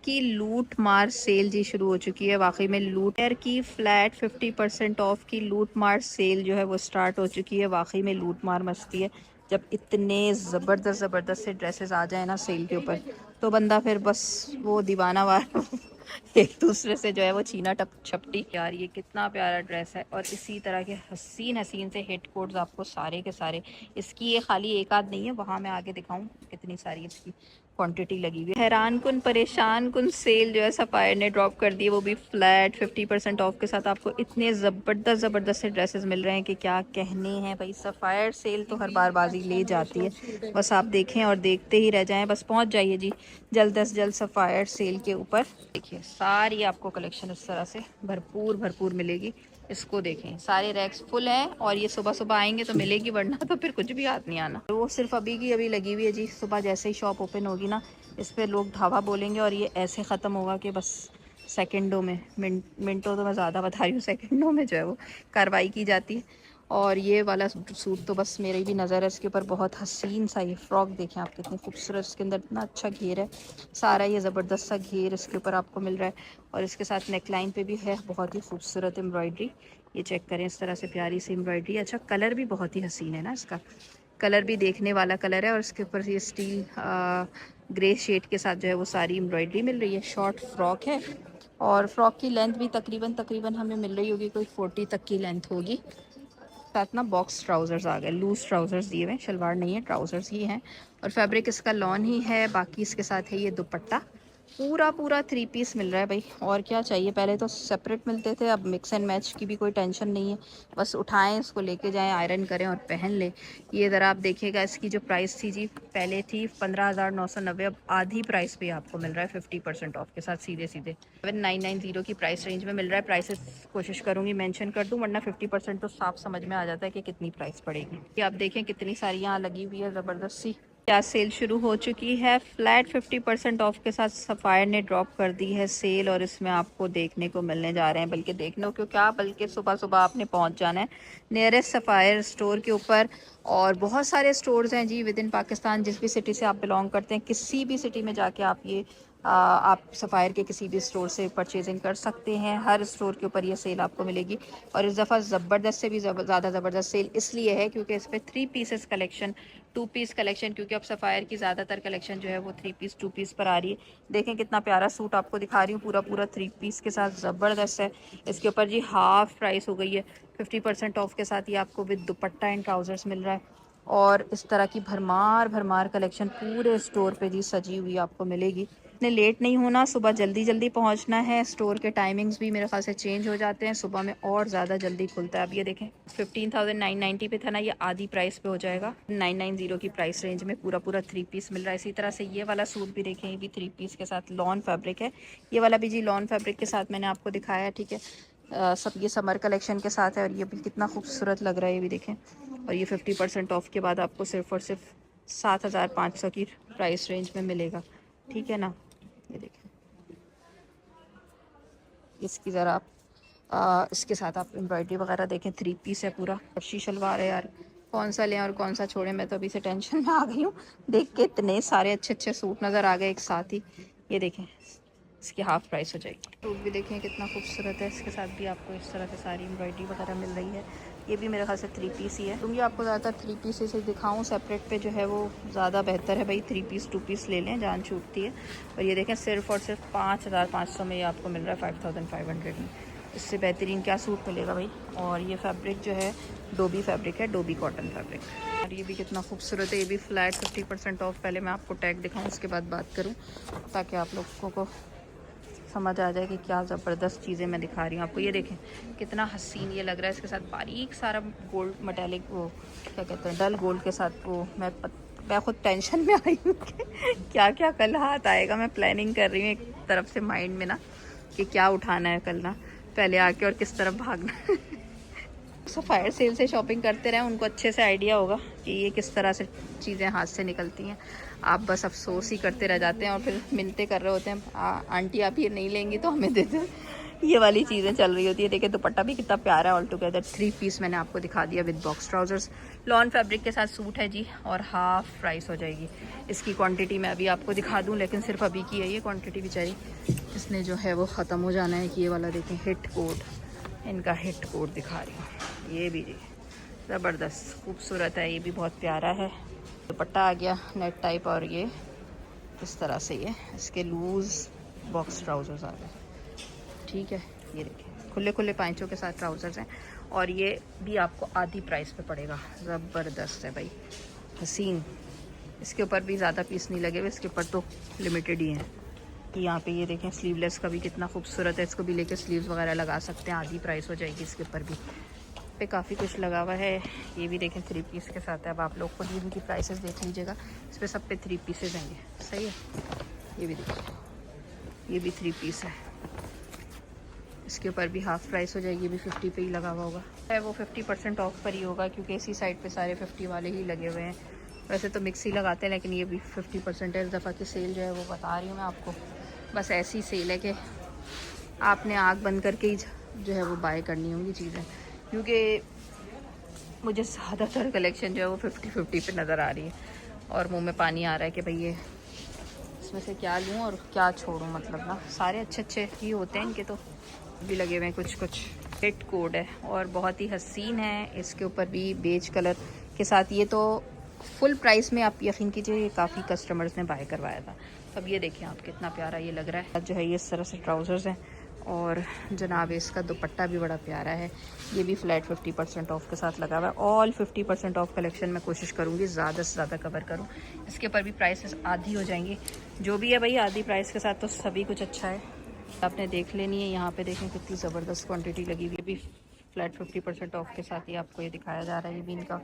की लूट मार सेल जी शुरू हो चुकी है। वाकई में लूटर की फ्लैट 50% ऑफ की लूट मार सेल जो है वो स्टार्ट हो चुकी है। वाकई में लूट मार मस्ती है। जब इतने ज़बरदस्त ज़बरदस्त से ड्रेसेस आ जाए ना सेल के ऊपर, तो बंदा फिर बस वो दीवाना वार एक दूसरे से जो है वो छीना टप छपटी। यार ये कितना प्यारा ड्रेस है, और इसी तरह के हसीन हसीन से हेड कोट्स आपको सारे के सारे। इसकी ये खाली एक आध नहीं है, वहाँ मैं आगे दिखाऊं कितनी सारी इसकी क्वांटिटी लगी हुई है। हैरान कुन परेशान कुन सेल जो है सफ़ायर ने ड्रॉप कर दी है, वो भी फ्लैट 50% ऑफ के साथ। आपको इतने ज़बरदस्त ज़बरदस्त से ड्रेसेस मिल रहे हैं कि क्या कहने हैं भाई। सफ़ायर सेल तो हर बार बाजी ले जाती है, बस आप देखें और देखते ही रह जाएं। बस पहुंच जाइए जी जल्द से जल्द सफ़ायर सेल के ऊपर। देखिए सारी आपको कलेक्शन इस तरह से भरपूर भरपूर मिलेगी। इसको देखें सारे रैक्स फुल हैं, और ये सुबह सुबह आएंगे तो मिलेगी, वरना तो फिर कुछ भी हाथ नहीं आना। वो सिर्फ अभी की अभी लगी हुई है जी। सुबह जैसे ही शॉप ओपन होगी ना, इस पर लोग ढाबा बोलेंगे, और ये ऐसे ख़त्म होगा कि बस सेकंडों में, मिनटों तो मैं ज़्यादा बता रही हूँ, सेकंडों में जो है वो कार्रवाई की जाती है। और ये वाला सूट तो बस मेरी भी नज़र है इसके ऊपर। बहुत हसीन सा ये फ्रॉक देखें आप, कितनी खूबसूरत, इसके अंदर इतना अच्छा घेर है। सारा ये ज़बरदस्त सा घेर इसके ऊपर आपको मिल रहा है, और इसके साथ नेकलाइन पे भी है बहुत ही खूबसूरत एम्ब्रॉयडरी। ये चेक करें, इस तरह से प्यारी सी एम्ब्रॉयडरी। अच्छा कलर भी बहुत ही हसीन है ना, इसका कलर भी देखने वाला कलर है, और इसके ऊपर ये स्टील ग्रे शेड के साथ जो है वो सारी एम्ब्रॉयडरी मिल रही है। शॉर्ट फ्रॉक है, और फ्रॉक की लेंथ भी तकरीबन हमें मिल रही होगी, कोई 40 तक की लेंथ होगी। साथ ना बॉक्स ट्राउज़र्स आ गए, लूज ट्राउज़र्स दिए हुए, शलवार नहीं है, ट्राउज़र्स ही हैं। और फैब्रिक इसका लॉन ही है। बाकी इसके साथ है ये दुपट्टा, पूरा पूरा 3 पीस मिल रहा है भाई। और क्या चाहिए, पहले तो सेपरेट मिलते थे, अब मिक्स एंड मैच की भी कोई टेंशन नहीं है। बस उठाएं, इसको लेके जाएं, आयरन करें और पहन लें। ये ज़रा आप देखिएगा, इसकी जो प्राइस थी जी पहले थी 15,990, अब आधी प्राइस पे आपको मिल रहा है 50% ऑफ के साथ। सीधे सीधे 7990 की प्राइस रेंज में मिल रहा है। प्राइसेस कोशिश करूँगी मेंशन कर दूँ, वरना 50% तो साफ समझ में आ जाता है कि कितनी प्राइस पड़ेगी। ये आप देखें कितनी सारी यहाँ लगी हुई है ज़बरदस्त सी। क्या सेल शुरू हो चुकी है। फ्लैट 50% ऑफ के साथ सफ़ायर ने ड्रॉप कर दी है सेल, और इसमें आपको देखने को मिलने जा रहे हैं, बल्कि देखने को क्या, बल्कि सुबह सुबह आपने पहुंच जाना है नियरेस्ट सफ़ायर स्टोर के ऊपर। और बहुत सारे स्टोर्स हैं जी विद इन पाकिस्तान। जिस भी सिटी से आप बिलोंग करते हैं, किसी भी सिटी में जाके आप ये आप सफ़ायर के किसी भी स्टोर से परचेजिंग कर सकते हैं। हर स्टोर के ऊपर ये सेल आपको मिलेगी, और इस दफ़ा ज़बरदस्त से भी ज़्यादा ज़बरदस्त सेल इसलिए है क्योंकि इस पर 3 पीसेस कलेक्शन, 2 पीस कलेक्शन, क्योंकि अब सफ़ायर की ज़्यादातर कलेक्शन जो है वो 3 पीस 2 पीस पर आ रही है। देखें कितना प्यारा सूट आपको दिखा रही हूँ, पूरा पूरा 3 पीस के साथ, ज़बरदस्त है। इसके ऊपर जी हाफ़ प्राइस हो गई है 50% ऑफ के साथ। ये आपको विद दुपट्टा एंड ट्राउज़र्स मिल रहा है, और इस तरह की भरमार भरमार कलेक्शन पूरे स्टोर पे जी सजी हुई आपको मिलेगी। इतने लेट नहीं होना, सुबह जल्दी जल्दी पहुंचना है। स्टोर के टाइमिंग्स भी मेरे ख्याल से चेंज हो जाते हैं, सुबह में और ज़्यादा जल्दी खुलता है। अब ये देखें 15,990 पे था ना, ये आधी प्राइस पे हो जाएगा 990 की प्राइस रेंज में। पूरा पूरा 3 पीस मिल रहा है। इसी तरह से ये वाला सूट भी देखें, ये भी 3 पीस के साथ लॉन फैब्रिक है। ये वाला भी जी लॉन फैब्रिक के साथ मैंने आपको दिखाया, ठीक है। सब ये समर कलेक्शन के साथ है, और ये भी कितना खूबसूरत लग रहा है, ये भी देखें। और ये 50% ऑफ के बाद आपको सिर्फ और सिर्फ 7,500 की प्राइस रेंज में मिलेगा, ठीक है ना। ये देखें, इसकी ज़रा आप इसके साथ आप एम्ब्रॉयडरी वगैरह देखें, 3 पीस है पूरा। फर्शी शलवार है यार, कौन सा लें और कौन सा छोड़ें, मैं तो अभी से टेंशन में आ गई हूँ। देख के इतने सारे अच्छे अच्छे सूट नज़र आ गए एक साथ ही। ये देखें, इसकी हाफ़ प्राइस हो जाएगी। सूट भी देखें कितना खूबसूरत है, इसके साथ भी आपको इस तरह से सारी एम्ब्रॉयडरी वगैरह मिल रही है। ये भी मेरे ख्याल से 3 पीस ही है, क्योंकि आपको ज़्यादातर 3 पीस से दिखाऊँ सेपरेट पे जो है वो ज़्यादा बेहतर है भाई। 3 पीस 2 पीस ले लें, जान छूटती है। और ये देखें सिर्फ और सिर्फ 5,500 में ये आपको मिल रहा है 5,500 में। इससे बेहतरीन क्या सूट मिलेगा भाई। और ये फैब्रिक जो है डोबी फैब्रिक है, डोबी कॉटन फैब्रिक। और ये भी कितना खूबसूरत है, ये भी फ्लैट 50% ऑफ। पहले मैं आपको टैग दिखाऊँ उसके बाद बात करूँ, ताकि आप लोगों को समझ आ जाए कि क्या ज़बरदस्त चीज़ें मैं दिखा रही हूँ आपको। ये देखें कितना हसीन ये लग रहा है, इसके साथ बारीक सारा गोल्ड मेटालिक, वो क्या कहते हैं, डल गोल्ड के साथ। वो मैं खुद टेंशन में आई हूँ कि क्या क्या कल हाथ आएगा। मैं प्लानिंग कर रही हूँ एक तरफ से माइंड में ना, कि क्या उठाना है कल ना, पहले आके, और किस तरफ भागना है। सफ़ायर सेल से शॉपिंग करते रहें, उनको अच्छे से आइडिया होगा कि ये किस तरह से चीज़ें हाथ से निकलती हैं। आप बस अफसोस ही करते रह जाते हैं, और फिर मिन्नतें कर रहे होते हैं, आंटी आप ये नहीं लेंगी तो हमें दे दें। ये वाली चीज़ें चल रही होती है। देखिए दुपट्टा भी कितना प्यारा है ऑल टुगेदर। 3 पीस मैंने आपको दिखा दिया with box trousers. Lawn fabric के साथ सूट है जी और हाफ प्राइस हो जाएगी। इसकी क्वांटिटी मैं अभी आपको दिखा दूं, लेकिन सिर्फ अभी की है ये क्वांटिटी बेचारी, इसने जो है वो ख़त्म हो जाना है। कि ये वाला देखें हिट कोड, इनका हिट कोड दिखा रही हूँ। ये भी जी ज़बरदस्त खूबसूरत है, ये भी बहुत प्यारा है। दुपट्टा आ गया नेट टाइप और ये इस तरह से ये इसके लूज़ बॉक्स ट्राउजर्स आ गए। ठीक है, ये देखिए खुले खुले पाइचों के साथ ट्राउजर्स हैं और ये भी आपको आधी प्राइस पे पड़ेगा। ज़बरदस्त है भाई, हसीन। इसके ऊपर भी ज़्यादा पीस नहीं लगे हुए, इसके ऊपर तो लिमिटेड ही हैं। यहाँ पे ये देखें स्लीवलेस का भी कितना खूबसूरत है, इसको भी लेके स्लीव्स वगैरह लगा सकते हैं। आधी प्राइस हो जाएगी इसके ऊपर भी। पे काफ़ी कुछ लगा हुआ है। ये भी देखें 3 पीस के साथ है। अब आप लोग खुद ही इनकी प्राइसेस देख लीजिएगा, इस पर सब पे 3 पीसेज आएंगे। सही है, ये भी देखिए, ये भी 3 पीस है। इसके ऊपर भी हाफ प्राइस हो जाएगी, ये भी 50 पे ही लगा हुआ होगा। है वो 50% ऑफ पर ही होगा, क्योंकि इसी साइड पे सारे 50 वाले ही लगे हुए हैं। वैसे तो मिक्स ही लगाते हैं, लेकिन ये भी 50% है। इस दफ़ा की सेल जो है वो बता रही हूँ मैं आपको। बस ऐसी सेल है कि आपने आँख बंद करके ही जो है वो बाय करनी होंगी चीज़ें, क्योंकि मुझे ज़्यादातर कलेक्शन जो है वो 50-50 पे नज़र आ रही है और मुंह में पानी आ रहा है कि भाई ये इसमें से क्या लूँ और क्या छोड़ूं। मतलब ना सारे अच्छे अच्छे ही होते हैं इनके, तो भी लगे हुए हैं कुछ कुछ। हिट कोड है और बहुत ही हसीन है। इसके ऊपर भी बेज कलर के साथ, ये तो फुल प्राइस में आप यकीन कीजिए ये काफ़ी कस्टमर्स ने बाय करवाया था। अब ये देखें आप कितना प्यारा ये लग रहा है। जो है ये इस तरह से ट्राउज़र्स हैं और जनाब इसका दुपट्टा भी बड़ा प्यारा है। ये भी फ्लैट 50% ऑफ के साथ लगा हुआ है। ऑल 50% ऑफ कलेक्शन मैं कोशिश करूँगी ज़्यादा से ज़्यादा कवर करूँ। इसके ऊपर भी प्राइसेस आधी हो जाएंगी, जो भी है भाई आधी प्राइस के साथ तो सभी कुछ अच्छा है। आपने देख लेनी है। यहाँ पे देखें कितनी ज़बरदस्त क्वांटिटी लगी हुई है। भी फ्लैट 50% ऑफ के साथ ही आपको ये दिखाया जा रहा है। ये भी इनका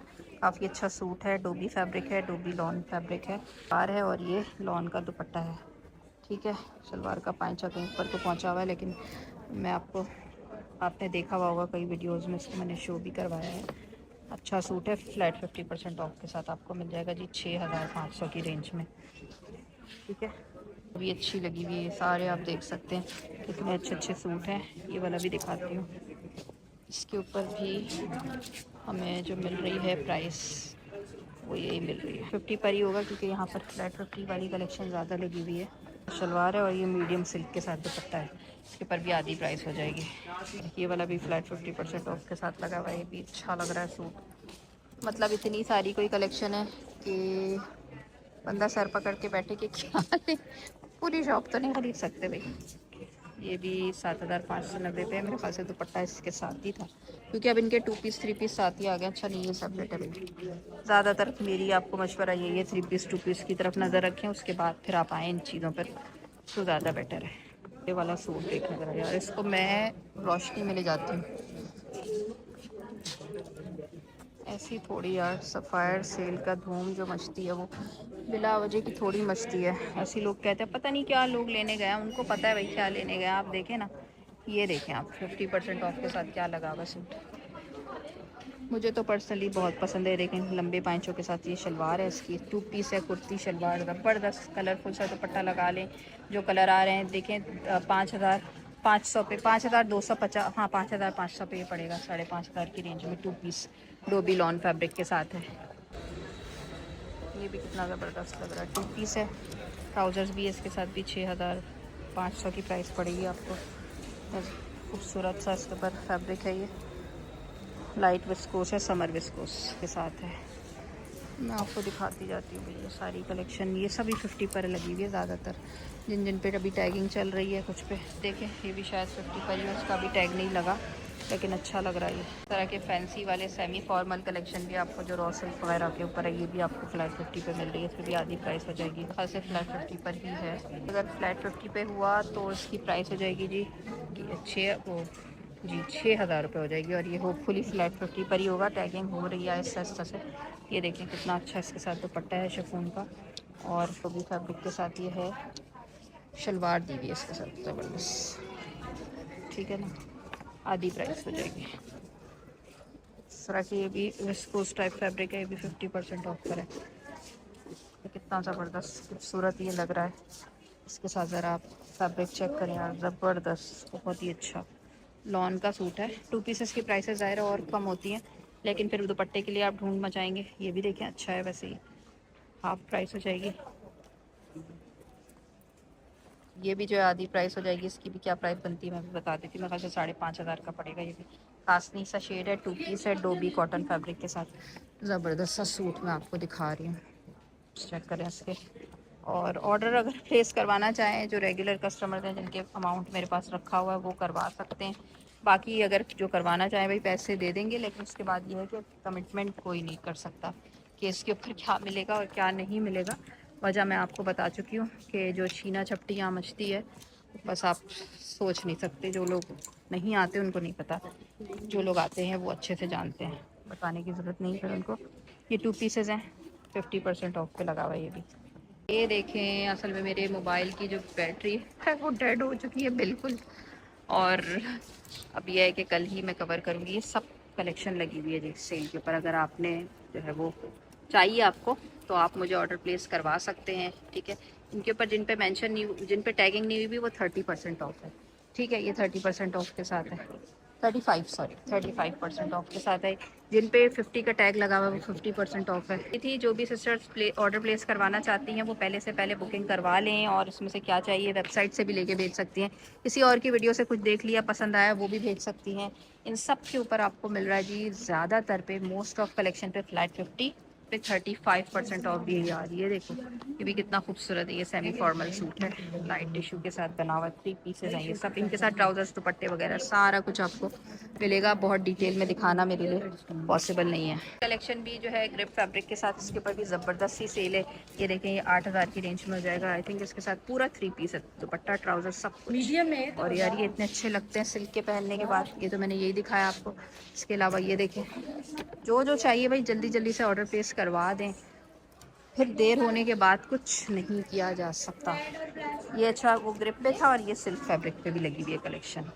काफ़ी अच्छा सूट है। डोबी फैब्रिक है, डोबी लॉन फैब्रिक है बार है और ये लॉन का दुपट्टा है। ठीक है, शलवार का पांचा कहीं ऊपर को पहुंचा हुआ है, लेकिन मैं आपको, आपने देखा हुआ होगा कई वीडियोस में, इसको मैंने शो भी करवाया है। अच्छा सूट है, फ्लैट 50% ऑफ के साथ आपको मिल जाएगा जी 6500 की रेंज में। ठीक है, अभी अच्छी लगी हुई है। सारे आप देख सकते हैं कितने अच्छे अच्छे सूट हैं। ये वाला भी दिखाती हूँ। इसके ऊपर भी हमें जो मिल रही है प्राइस वो यही मिल रही है, 50 पर ही होगा, क्योंकि यहाँ पर फ्लैट 50 वाली कलेक्शन ज़्यादा लगी हुई है। शलवार है और ये मीडियम सिल्क के साथ दुपट्टा है। इसके ऊपर भी आधी प्राइस हो जाएगी। ये वाला भी फ्लैट 50% ऑफ के साथ लगा हुआ है। ये भी अच्छा लग रहा है सूट। मतलब इतनी सारी कोई कलेक्शन है कि बंदा सर पकड़ के बैठे कि क्या ले, पूरी शॉप तो नहीं खरीद सकते भाई। ये भी 7590 पे है। मेरे पास दुपट्टा इसके साथ ही था, क्योंकि अब इनके 2 पीस 3 पीस साथ ही आ गए। अच्छा नहीं ये सेपरेट है भाई। ज़्यादातर मेरी आपको मशवरा यही है 3 पीस 2 पीस की तरफ नज़र रखें, उसके बाद फिर आप आएँ इन चीज़ों पर, तो ज़्यादा बेटर है। ये वाला सूट देखने जरा यार, इसको मैं रोशनी में ले जाती हूँ ऐसी थोड़ी यार। सफ़ायर सेल का धूम जो मचती है वो बिला वजह की थोड़ी मचती है। ऐसे लोग कहते हैं पता नहीं क्या लोग लेने गए, उनको पता है भाई क्या लेने गए। आप देखें ना, ये देखें आप 50% ऑफ के साथ क्या लगा हुआ सूट। मुझे तो पर्सनली बहुत पसंद है। देखें लंबे पांचों के साथ ये शलवार है, इसकी 2 पीस है, कुर्ती शलवार ज़बरदस्त। कलरफुल सा दुपट्टा लगा लें, जो कलर आ रहे हैं देखें। 5500 पे 5250, हाँ 5500 पे ये पड़ेगा। 5500 की रेंज में 2 पीस डोबी लॉन फैब्रिक के साथ है। ये भी कितना ज़बरदस्त लग रहा है। 2 पीस है, ट्राउज़र्स भी है इसके साथ भी। 6500 की प्राइस पड़ेगी आपको। खूबसूरत सा इसके ऊपर फैब्रिक है। ये लाइट विस्कोस है, समर विस्कोस के साथ है। मैं आपको दिखाती जाती हूँ भैया सारी कलेक्शन। ये सभी 50 पर लगी हुई है ज़्यादातर, जिन जिन पे अभी टैगिंग चल रही है। कुछ पे देखें ये भी शायद 50 पर ही है, उसका भी टैग नहीं लगा, लेकिन अच्छा लग रहा है। इस तरह के फैंसी वाले सेमी फॉर्मल कलेक्शन भी आपको जो रॉ सिल्क वगैरह के ऊपर है, ये भी आपको फ्लैट 50 पे मिल रही है। इसमें भी आधी प्राइस हो जाएगी। खासे फ्लैट 50 पर ही है। अगर फ्लैट 50 पे हुआ तो इसकी प्राइस हो जाएगी जी 6000 रुपये हो जाएगी। और ये होपफुली फ्लैट 50 पर ही होगा। टैगिंग हो रही है आहिस्ता आहिस्ता से। ये देखें कितना अच्छा इसके साथ दुपट्टा है शिफॉन का, और तो भी फैब्रिक के साथ ये है। शलवार दी हुई है इसके साथ ज़बरदस्त। ठीक है ना, आधी प्राइस हो जाएगी। इस तरह की ये भी विस्कोस टाइप फैब्रिक है, ये भी 50% ऑफ पर है। तो कितना ज़बरदस्त खूबसूरत ये लग रहा है। इसके साथ ज़रा आप फैब्रिक चेक करें यार, ज़बरदस्त, बहुत ही अच्छा। लॉन का सूट है। 2 पीसेस की प्राइसेस ज़ाहिर है और कम होती हैं, लेकिन फिर दुपट्टे के लिए आप ढूंढ मचाएंगे। ये भी देखें, अच्छा है वैसे ही, हाफ प्राइस हो जाएगी। ये भी जो है आधी प्राइस हो जाएगी। इसकी भी क्या प्राइस बनती है मैं भी बता देती हूँ। मेरे ख्याल से 5,500 का पड़ेगा। ये भी कासनी सा शेड है, 2 पीस है, डोबी कॉटन फैब्रिक के साथ। ज़बरदस्त सा सूट मैं आपको दिखा रही हूँ, चेक करें इसके। और ऑर्डर अगर प्लेस करवाना चाहें, जो रेगुलर कस्टमर हैं जिनके अमाउंट मेरे पास रखा हुआ है, वो करवा सकते हैं। बाकी अगर जो करवाना चाहें भाई पैसे दे देंगे, लेकिन उसके बाद ये है कि कमिटमेंट कोई नहीं कर सकता कि इसके ऊपर क्या मिलेगा और क्या नहीं मिलेगा। वजह मैं आपको बता चुकी हूँ कि जो छीना झपटी यहाँ मचती है, बस आप सोच नहीं सकते। जो लोग नहीं आते उनको नहीं पता, जो लोग आते हैं वो अच्छे से जानते हैं, बताने की ज़रूरत नहीं है उनको। ये 2 पीसेज हैं, 50% ऑफ पे लगा हुआ है। ये भी ये देखें, असल में मेरे मोबाइल की जो बैटरी है वो डेड हो चुकी है बिल्कुल। और अब यह है कि कल ही मैं कवर करूँगी। ये सब कलेक्शन लगी हुई है जी सेल के ऊपर। अगर आपने जो है वो चाहिए आपको, तो आप मुझे ऑर्डर प्लेस करवा सकते हैं, ठीक है। इनके ऊपर जिन पे मेंशन नहीं, जिन पे टैगिंग नहीं हुई भी, वो 30% ऑफ है, ठीक है। ये 30% ऑफ के साथ है, 35% ऑफ के साथ है। जिन पे 50 का टैग लगा हुआ है वो 50% ऑफ है। ये थी, जो भी सिस्टर्स ऑर्डर प्लेस करवाना चाहती हैं वो पहले से पहले बुकिंग करवा लें, और इसमें से क्या चाहिए वेबसाइट से भी लेके भेज सकती हैं। किसी और की वीडियो से कुछ देख लिया, पसंद आया, वो भी भेज सकती हैं। इन सब के ऊपर आपको मिल रहा है जी ज़्यादातर पे, मोस्ट ऑफ कलेक्शन पे फ्लैट 50 पे 35% ऑफ भी है यार। ये देखो, ये भी कितना खूबसूरत है। ये सेमी फॉर्मल सूट है, लाइट टिश्यू के साथ बना हुआ, 3 पीसेज हैं ये सब। इनके साथ ट्राउजर्स, दुपट्टे वगैरह सारा कुछ आपको मिलेगा। बहुत डिटेल में दिखाना मेरे लिए पॉसिबल नहीं है। कलेक्शन भी जो है ग्रिप फैब्रिक के साथ, इसके ऊपर भी ज़बरदस्त सी सेल है। ये देखें, ये 8,000 की रेंज में हो जाएगा। आई थिंक इसके साथ पूरा 3 पीस है, दुपट्टा, ट्राउजर, सब कुछ मीडियम में। और यार ये इतने अच्छे लगते हैं सिल्क के पहनने के बाद। ये तो मैंने यही दिखाया आपको। इसके अलावा ये देखें, जो जो चाहिए भाई जल्दी जल्दी से ऑर्डर प्लेस करवा दें, फिर देर होने के बाद कुछ नहीं किया जा सकता। ये अच्छा वो ग्रिप पे था, और ये सिल्क फैब्रिक पे भी लगी हुई है कलेक्शन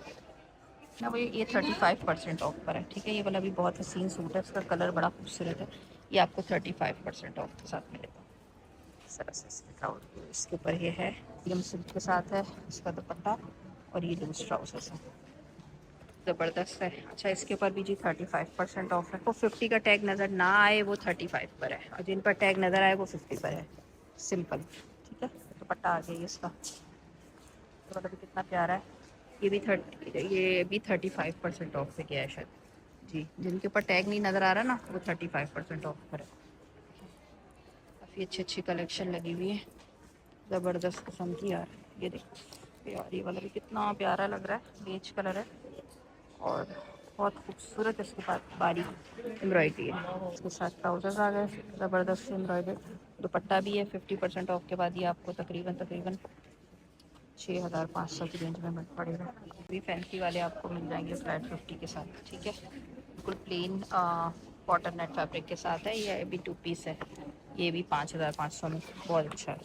ना। वो ये 35% ऑफ पर है, ठीक है। ये वाला भी बहुत हसीन सूट है, इसका कलर बड़ा खूबसूरत है। ये आपको 35% ऑफ के साथ मिलेगा। इसके ऊपर ये है, मीडियम सिल्क के साथ है इसका दुपट्टा, और ये लूज ट्राउजर्स है, ज़बरदस्त है। अच्छा, इसके ऊपर भी जी 35% ऑफ है। वो 50 का टैग नज़र ना आए वो 35 पर है, और जिन पर टैग नज़र आए वो 50 पर है, सिंपल, ठीक है। दुपट्टा आ गया इसका, दुपट्टा भी कितना प्यारा है। ये भी 35% ऑफ पे गया है शायद जी। जिनके ऊपर टैग नहीं नज़र आ रहा ना, वो 35% ऑफ पर है। काफ़ी अच्छी अच्छी कलेक्शन लगी हुई है, ज़बरदस्त किस्म की यार। ये देखो यार, ये वाला भी कितना प्यारा लग रहा है, बेज कलर है, और बहुत खूबसूरत इसके पास बारीक एम्ब्रॉयडरी है। इसके साथ ट्राउजर्स आ गए, ज़बरदस्त एम्ब्रॉयडरी। दुपट्टा भी है 50% ऑफ के बाद। ये आपको तकरीबन 6,500 की रेंज में मिल पड़ेगा। भी फैंसी वाले आपको मिल जाएंगे फ्लैट 50 के साथ, ठीक है। बिल्कुल प्लेन कॉटन नेट फैब्रिक के साथ है। ये भी 2 पीस है, ये भी 5,500 में, बहुत अच्छा है,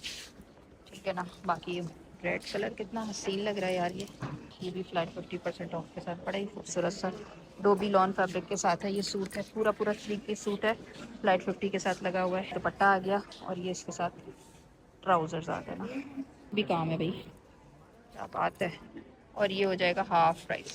ठीक है ना। बाकी रेड कलर कितना हसीन लग रहा है यार। ये भी फ्लैट 50% ऑफ के साथ, बड़ा ही खूबसूरत सा डोबी लॉन फैब्रिक के साथ है। ये सूट है, पूरा पूरा 3 पीस सूट है, फ्लैट 50 के साथ लगा हुआ है। दुपट्टा आ गया, और ये इसके साथ ट्राउजर्स आ गए ना। भी काम है भाई, क्या बात है। और ये हो जाएगा हाफ प्राइस।